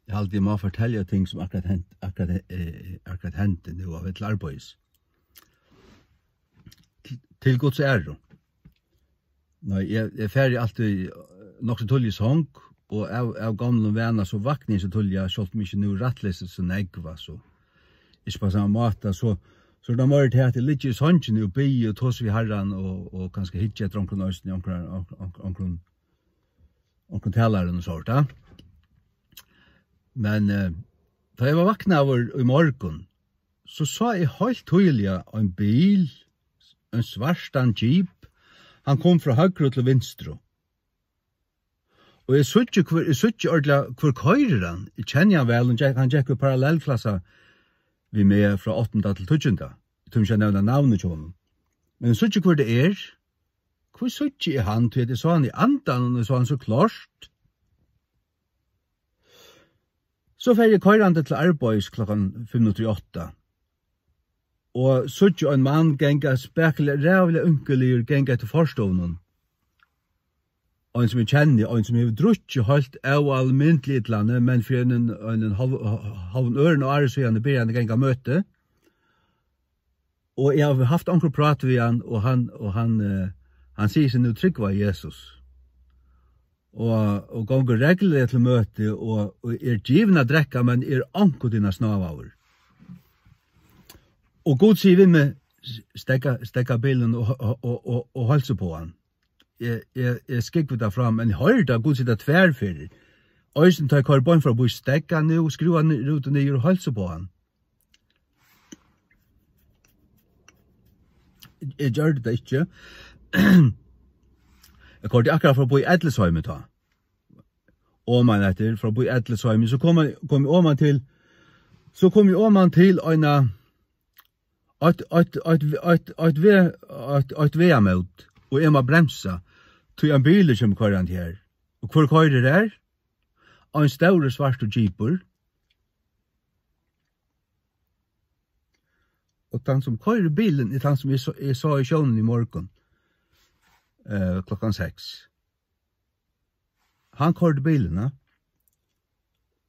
Jeg alltid må fortelle ting som akkurat hente nu av et arbeids. Til Guds ære. Nei, jeg er ferdig alltid nok så tullig sång, og av gamle venner så vakner jeg så tullig, jeg skjølt mye nu rettleset så negva, så ikke på samme måte, så det må til at jeg ligger i sången og by og tås vi herren, og kanskje hitje etter omkring østen, omkring taleren og sånt, ja. Men da jeg var vakna over i morgen, så sa jeg helt tydelig en bil, en svartan jeep, han kom fra høyre til venstre. Og jeg sutt ikke ordentlig hvor køyrer han. Jeg kjenner han vel, han gikk jo parallellklassa vi med fra 8. til 12. Jeg tror ikke jeg nevner navnet til honom. Men jeg sutt ikke hvor det er. Hvor sutt ikke han til det? Så han i andan, og så han så klart. Så fer jeg køyrande til arbeids klokken 5:08. Og sutt jo en mann genga spekler, rævlig unkelig genga til forstovnen. Og en som jeg kjenner, og en som jeg drutje holdt av almindelig et lande, men for en halv øren og ære så gjerne ber han genga møte. Og jeg har haft anker prat ved han, og han sier seg nu tryggva Jesus. Og ganger regler til møte, og givna drekka, men anker dina snavaver. Og Gud sier vi med stekka bilen og holde på han. Jeg skikk det fram, men jeg hørte at Gud sier det tverrfyrir. Øysen tar karbon fra boi stekka nu, skruva ruten ned og holde på han. Jeg gjør det ikke. Jeg korte akkurat fra boi Edlesheimet ta. Åman etter, fra boi Edlesheimet, så kom jeg åman til øyna et veamøt, og jeg må bremsa, til en bil som kører her. Og hvor kører det og en større svart og jeeper. Og den som kører bilen er den som jeg så i sjønnen i morgen, klokken 6. Han kører bilen, ja.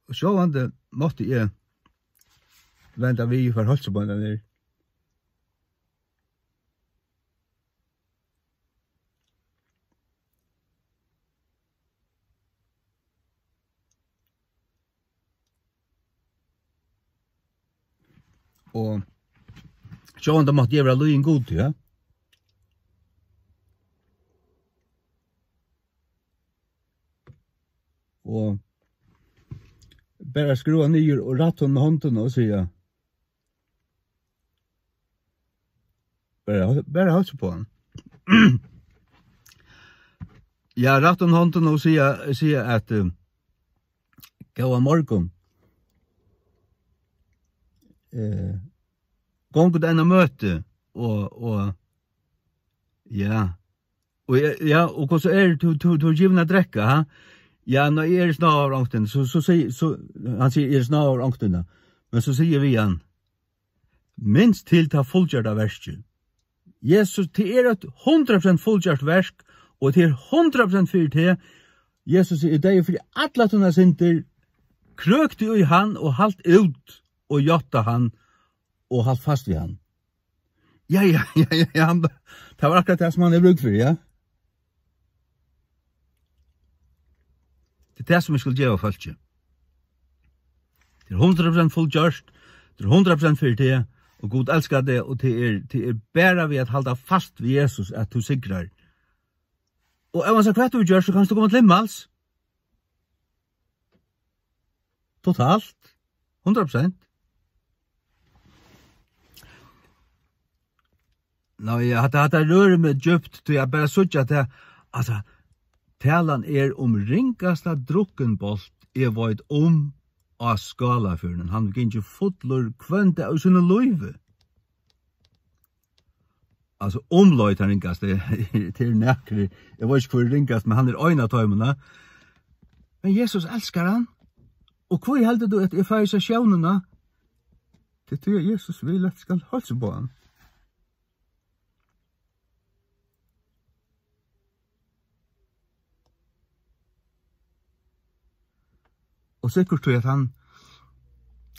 Og så måtte jeg vente vi for holdsebånden der. Og så da måtte jeg være løyen god til, ja. Og bare skrua nyer og ratt med hånden og sier bare holde på han. Ja, ratt med hånden og sier at gåa morgon gånget enn møte og ja og hvordan du givna drekka, ha? Ja, når jeg snaver angsten, så han sier jeg snaver angsten, men så sier vi han, minst til ta fullgjørda verset. Jesus, det et 100% fullgjørt versk, og det 100% fyrir til, Jesus sier det fyrir alle tunna sinter, krøkte i han og halt ut, og jotta han, og halt fast ved han. Ja, det var akkurat det som han brukt for, ja. Det det som vi skulle gjøre folk. Det 100% fullgjørst, det 100% fyrir til, og Gud elskar det, og det bare ved at halda fast ved Jesus at du sikrar. Og om man sa hva du gjør, så kan du komme til himmels. Totalt. 100%. Nå, jeg hadde røret med djupt, til jeg bare sutt at det, altså, talan ringasta drukkenbolt vet av skalafyrnen. Han gikk ikke fotler kvønte av sinne løyve. Altså, omløyt han ringast, til nekri. Jeg vet ikke hvor ringast, men han øyna tøymene. Men Jesus elskar han. Og hvor heldur du at jeg feir seg sjøvnene? Det tror jeg Jesus vil at skal holde på han. Og Och säkert tror jag att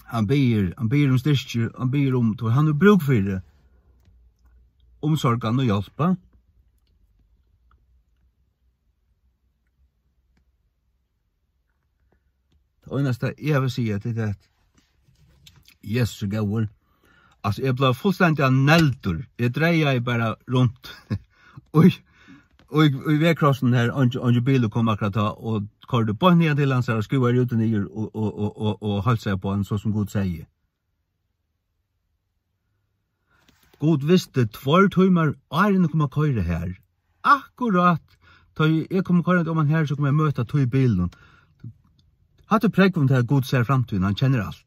han ber om styrke, han ber om, han har bruk för det. Omsorgan och hjälpa. Och nästa jag vill säga till det Jesus går. Alltså jag blev fullständigt neltur. Jag drejer bara runt. Och i vägkrossen här on bil kom akkurat och körde på ner till han så och skruvar ut den ner och höll sig på en så som Gud säger. God visste 2 timmar är kommer köra här. Akkurat. Då jag kommer köra om man här så kommer jag möta 2 bilen. Hade prägg om det här Gud ser framtiden, han känner allt.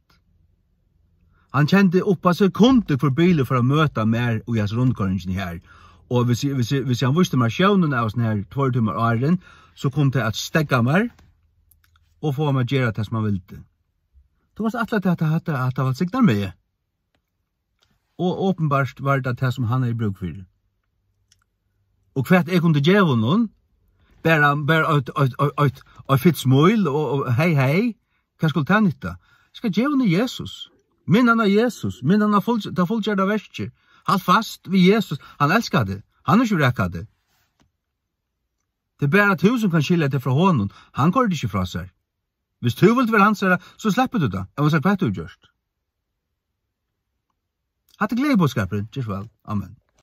Han kände upp av sekunder för bilen för att möta mer och jag rundkörningen här. Och hvis han visste maskinen av sån här 2 timmar åren, så kom det att stäcka mer och få mig att göra det som man ville. Det var så att det var signar med. Och uppenbart var det som han är i bruk för. Och för att jag kunde ge honom, bara ett fitt smål och hej, vad skulle ta nytta? Jag ska ge honom Jesus. Minnan av Jesus, minnan av fullgjorda verker. Halt fast vid Jesus. Han älskar det. Han är inte räckade. Det är bara du som kan skilja det från honom. Han går det inte från sig. Hvis du vill vara hans så släpper du det. Jag måste säga vad du gjort. Hatt glädje på skapen. Just väl. Amen.